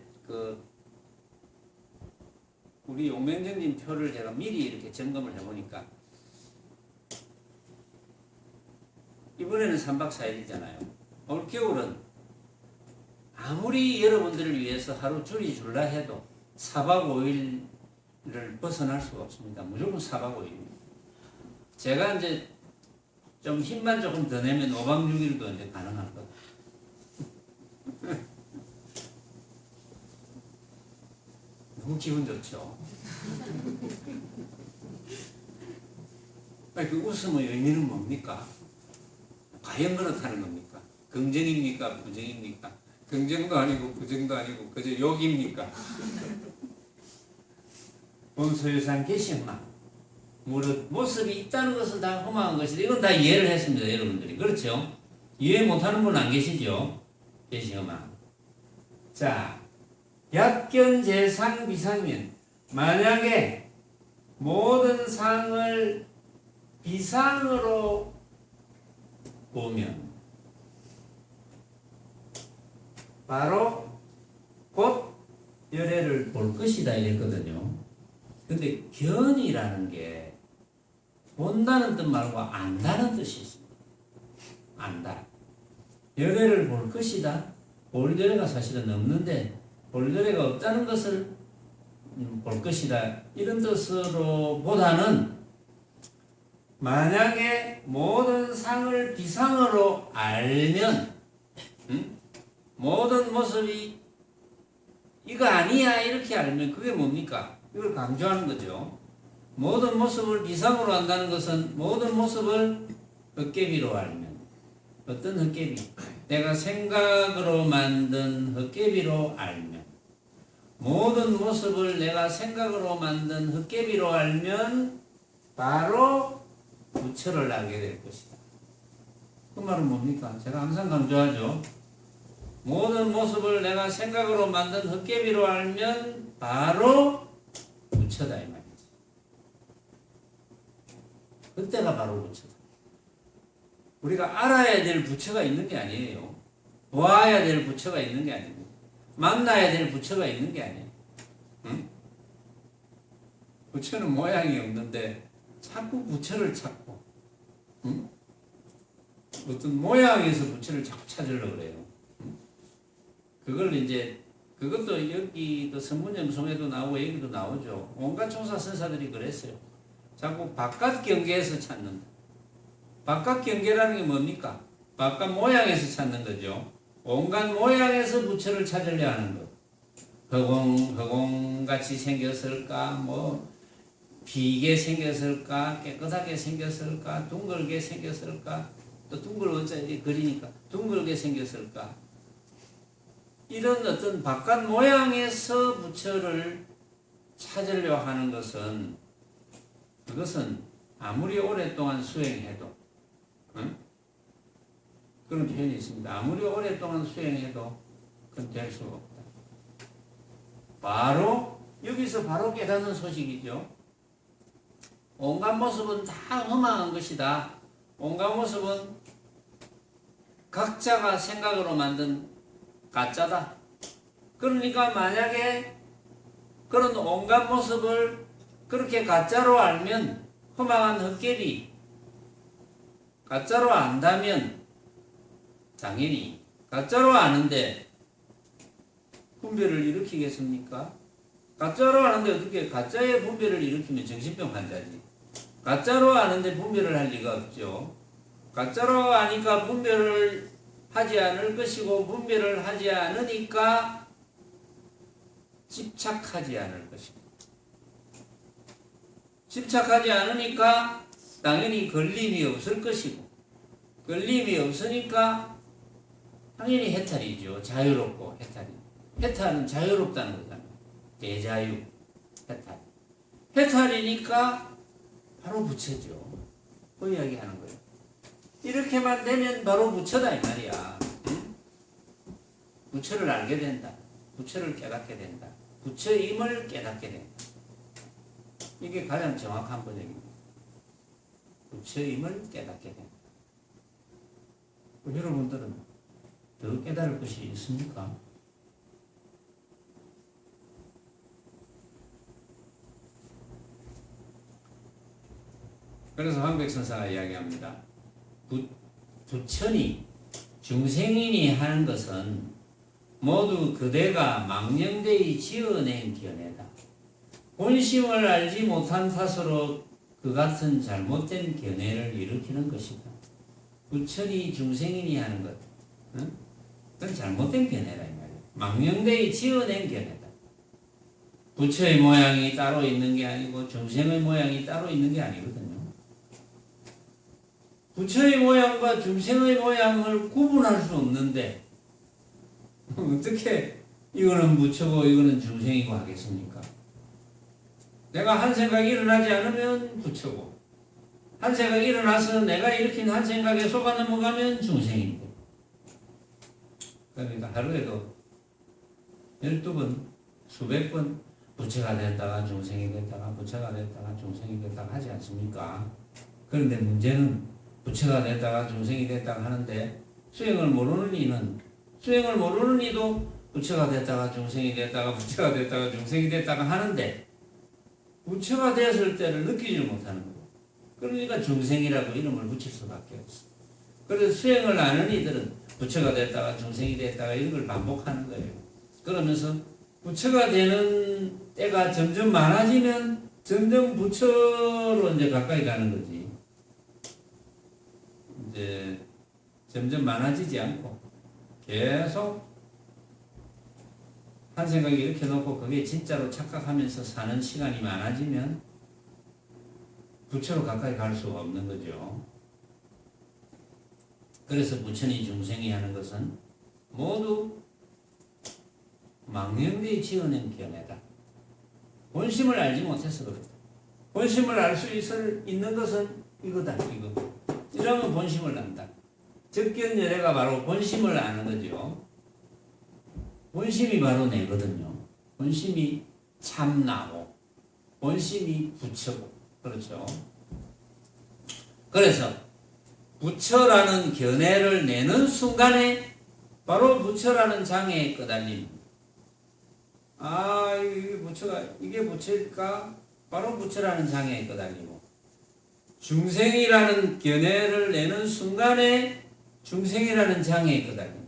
우리 용맹정진 표를 제가 미리 이렇게 점검을 해보니까 이번에는 3박 4일이잖아요. 올겨울은 아무리 여러분들을 위해서 하루 줄이줄라 해도 4박 5일을 벗어날 수가 없습니다. 무조건 4박 5일입니다. 제가 이제 좀 힘만 조금 더 내면 5박 6일도 이제 가능할 거다. 너무 기분 좋죠? 아니, 그 웃음의 의미는 뭡니까? 과연 그렇다는 겁니까? 긍정입니까? 부정입니까? 긍정도 아니고 부정도 아니고 그저 욕입니까? 본소유상 계시마 무릇 모습이 있다는 것은 다 허망한 것이다. 이건 다 이해를 했습니다. 여러분들이. 그렇죠? 이해 못하는 분 안 계시죠? 계시마. 자, 약견재상 비상면 만약에 모든 상을 비상으로 보면 바로 곧 열애를 볼 것이다 이랬거든요. 근데 견이라는 게 본다는 뜻 말고 안다는 뜻이 있습니다. 안다. 열애를 볼 것이다. 볼 열애가 사실은 없는데 볼 열애가 없다는 것을 볼 것이다. 이런 뜻으로 보다는 만약에 모든 상을 비상으로 알면 모든 모습이 이거 아니야 이렇게 알면 그게 뭡니까? 이걸 강조하는 거죠. 모든 모습을 비상으로 한다는 것은 모든 모습을 헛개비로 알면 어떤 헛개비? 내가 생각으로 만든 헛개비로 알면 모든 모습을 내가 생각으로 만든 헛개비로 알면 바로 부처를 알게 될 것이다. 그 말은 뭡니까? 제가 항상 강조하죠. 모든 모습을 내가 생각으로 만든 헛개비로 알면 바로 부처다 이 말이지. 그때가 바로 부처다. 우리가 알아야 될 부처가 있는 게 아니에요. 보아야 될 부처가 있는 게 아니고 만나야 될 부처가 있는 게 아니에요. 응? 부처는 모양이 없는데 자꾸 부처를 찾고, 응? 어떤 모양에서 부처를 자꾸 찾으려고 그래요. 응? 그걸 이제 그것도 여기도 선문점송에도 나오고 여기도 나오죠. 온갖 총사 선사들이 그랬어요. 자꾸 바깥 경계에서 찾는다. 바깥 경계라는 게 뭡니까? 바깥 모양에서 찾는 거죠. 온갖 모양에서 부처를 찾으려 하는 것. 허공같이 생겼을까? 뭐 비게 생겼을까? 깨끗하게 생겼을까? 둥글게 생겼을까? 또 둥글어짜리 그리니까 둥글게 생겼을까? 이런 어떤 바깥 모양에서 부처를 찾으려 하는 것은 그것은 아무리 오랫동안 수행해도, 응? 그런 표현이 있습니다. 아무리 오랫동안 수행해도 그건 될 수가 없다. 바로 여기서 바로 깨닫는 소식이죠. 온갖 모습은 다 허망한 것이다. 온갖 모습은 각자가 생각으로 만든 가짜다. 그러니까 만약에 그런 온갖 모습을 그렇게 가짜로 알면 허망한 헛개비, 가짜로 안다면 당연히 가짜로 아는데 분별을 일으키겠습니까? 가짜로 아는데 어떻게 가짜의 분별을 일으키면 정신병 환자지. 가짜로 아는데 분별을 할 리가 없죠. 가짜로 아니까 분별을 하지 않을 것이고 분별을 하지 않으니까 집착하지 않을 것이고 집착하지 않으니까 당연히 걸림이 없을 것이고 걸림이 없으니까 당연히 해탈이죠. 자유롭고 해탈이. 해탈은 자유롭다는 거잖아요. 대자유, 해탈. 해탈이니까 바로 부처죠. 그 이야기 하는 거예요. 이렇게만 되면 바로 부처다 이 말이야. 응? 부처를 알게 된다. 부처를 깨닫게 된다. 부처임을 깨닫게 된다. 이게 가장 정확한 번역입니다. 부처임을 깨닫게 된다. 여러분들은 더 깨달을 것이 있습니까? 그래서 황백선사가 이야기합니다. 부처니 중생인이 하는 것은 모두 그대가 망령되이 지어낸 견해다. 본심을 알지 못한 탓으로 그 같은 잘못된 견해를 일으키는 것이다. 부처니 중생인이 하는 것, 응? 그건 잘못된 견해라 이 말이야. 망령되이 지어낸 견해다. 부처의 모양이 따로 있는 게 아니고 중생의 모양이 따로 있는 게 아니거든요. 부처의 모양과 중생의 모양을 구분할 수 없는데 어떻게 이거는 부처고 이거는 중생이고 하겠습니까? 내가 한 생각이 일어나지 않으면 부처고 한 생각이 일어나서 내가 일으킨 한 생각에 속아 넘어가면 중생인데 그러니까 하루에도 12번, 수백 번 부처가 됐다가 중생이 됐다가 부처가 됐다가 중생이 됐다가 하지 않습니까? 그런데 문제는 부처가 됐다가 중생이 됐다가 하는데 수행을 모르는 이도 부처가 됐다가 중생이 됐다가 부처가 됐다가 중생이 됐다가 하는데 부처가 되었을 때를 느끼지 못하는 거예요. 그러니까 중생이라고 이름을 붙일 수밖에 없어. 그래서 수행을 아는 이들은 부처가 됐다가 중생이 됐다가 이런 걸 반복하는 거예요. 그러면서 부처가 되는 때가 점점 많아지면 점점 부처로 이제 가까이 가는 거지. 이제 점점 많아지지 않고 계속 한 생각이 이렇게 놓고 그게 진짜로 착각하면서 사는 시간이 많아지면 부처로 가까이 갈 수가 없는 거죠. 그래서 부처니 중생이 하는 것은 모두 망령되이 지어낸 견해다. 본심을 알지 못해서 그렇다. 본심을 알 수 있는 것은 이거다. 이러면 본심을 안다. 적견열애가 바로 본심을 아는 거죠. 본심이 바로 내거든요. 본심이 참나고 본심이 부처고 그렇죠. 그래서 부처라는 견해를 내는 순간에 바로 부처라는 장애에 끄달림. 아, 이게 부처일까? 바로 부처라는 장애에 끄달리고, 중생이라는 견해를 내는 순간에 중생이라는 장애에 끄달림.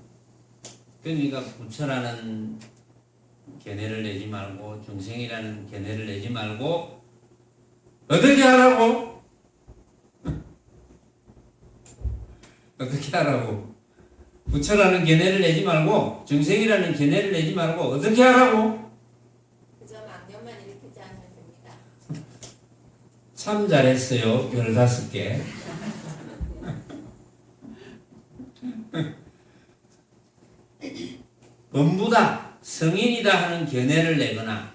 그러니까 부처라는 견해를 내지 말고 중생이라는 견해를 내지 말고 어떻게 하라고? 어떻게 하라고? 부처라는 견해를 내지 말고 중생이라는 견해를 내지 말고 어떻게 하라고? 그저 망념만 일으키지 않으면 됩니다. 참 잘했어요. 별 5개. 범부다, 성인이다 하는 견해를 내거나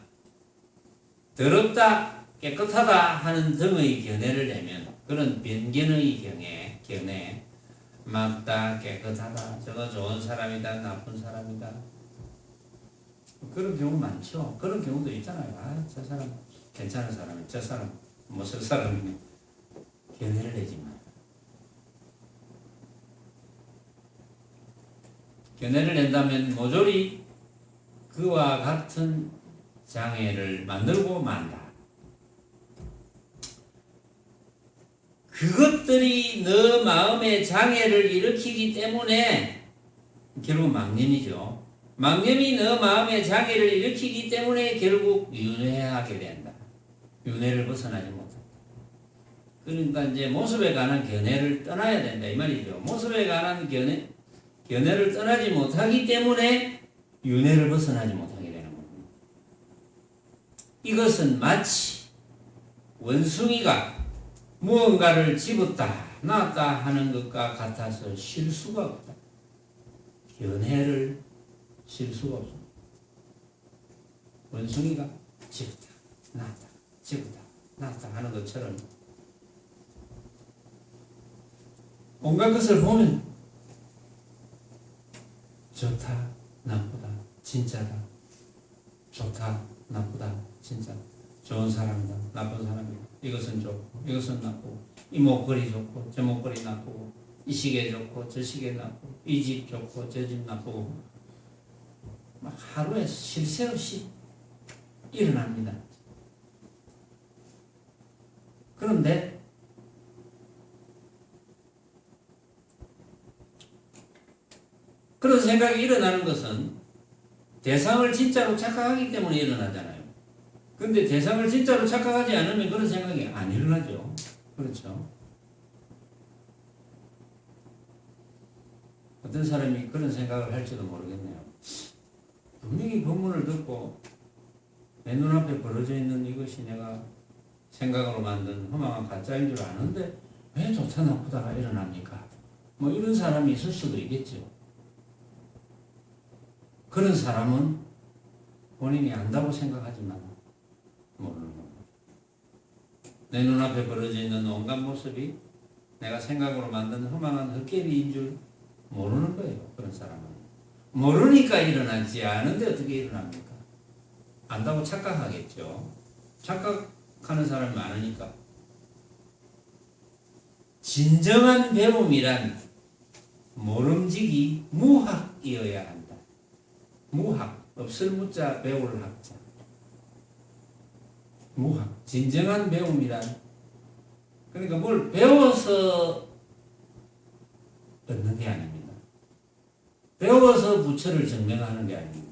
더럽다, 깨끗하다 하는 등의 견해를 내면 그런 변견의 견해 맑다, 깨끗하다, 저거 좋은 사람이다, 나쁜 사람이다. 그런 경우 많죠. 그런 경우도 있잖아요. 아, 저 사람 괜찮은 사람이, 저 사람 못쓸 사람이네. 견해를 내지 마. 견해를 낸다면 모조리 그와 같은 장애를 만들고 만다. 그것들이 너 마음의 장애를 일으키기 때문에 결국 망념이죠. 망념이 너 마음의 장애를 일으키기 때문에 결국 윤회하게 된다. 윤회를 벗어나지 못한다. 그러니까 이제 모습에 관한 견해를 떠나야 된다 이 말이죠. 모습에 관한 견해를 떠나지 못하기 때문에 윤회를 벗어나지 못하게 되는 겁니다. 이것은 마치 원숭이가 무언가를 집었다 놨다 하는 것과 같아서 쉴 수가 없다. 견해를 쉴 수가 없습니다. 원숭이가 집었다 놨다 집었다 놨다 하는 것처럼 온갖 것을 보면 좋다 나쁘다 진짜다 좋다 나쁘다 진짜다 좋은 사람이다 나쁜 사람이다 이것은 좋고 이것은 나쁘고 이 목걸이 좋고 저 목걸이 나쁘고 이 시계 좋고 저 시계 나쁘고 이 집 좋고 저 집 나쁘고 막 하루에 쉴 새 없이 일어납니다. 그런데 그런 생각이 일어나는 것은 대상을 진짜로 착각하기 때문에 일어나잖아요. 근데 대상을 진짜로 착각하지 않으면 그런 생각이 안 일어나죠. 그렇죠. 어떤 사람이 그런 생각을 할지도 모르겠네요. 분명히 법문을 듣고 내 눈앞에 벌어져 있는 이것이 내가 생각으로 만든 허망한 가짜인 줄 아는데 왜 좋다 나쁘다가 일어납니까? 뭐 이런 사람이 있을 수도 있겠죠. 그런 사람은 본인이 안다고 생각하지만 모르는 겁니다. 내 눈앞에 벌어져 있는 온갖 모습이 내가 생각으로 만든 허망한 헛개비인 줄 모르는 거예요. 그런 사람은. 모르니까 일어나지 않은데 어떻게 일어납니까? 안다고 착각하겠죠. 착각하는 사람이 많으니까. 진정한 배움이란 모름지기 무학이어야 한다. 무학, 없을 무자 배울 학자. 무학, 진정한 배움이란 그러니까 뭘 배워서 얻는 게 아닙니다. 배워서 부처를 증명하는 게 아닙니다.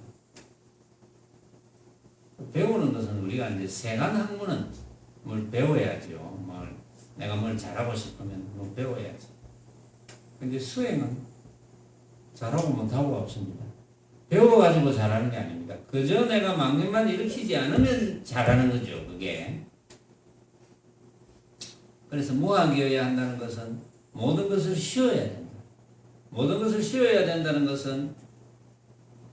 배우는 것은 우리가 이제 세간 학문은 뭘 배워야죠. 내가 뭘 잘하고 싶으면 뭘 배워야지. 근데 수행은 잘하고 못하고 없습니다. 배워가지고 잘하는 게 아닙니다. 그저 내가 망념만 일으키지 않으면 잘하는 거죠, 그게. 그래서 무학이어야 한다는 것은 모든 것을 쉬어야 된다. 모든 것을 쉬어야 된다는 것은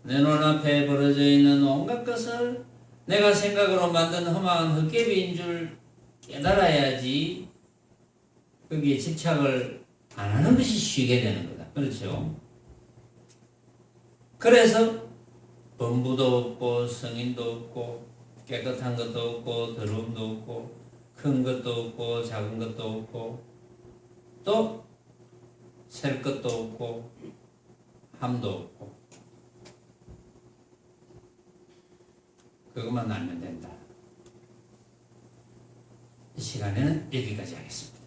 내 눈앞에 벌어져 있는 온갖 것을 내가 생각으로 만든 허망한 헛개비인 줄 깨달아야지 거기에 집착을 안 하는 것이 쉬게 되는 거다. 그렇죠? 그래서 범부도 없고 성인도 없고 깨끗한 것도 없고 더러움도 없고 큰 것도 없고 작은 것도 없고 또 셀 것도 없고 함도 없고 그것만 알면 된다. 이 시간에는 여기까지 하겠습니다.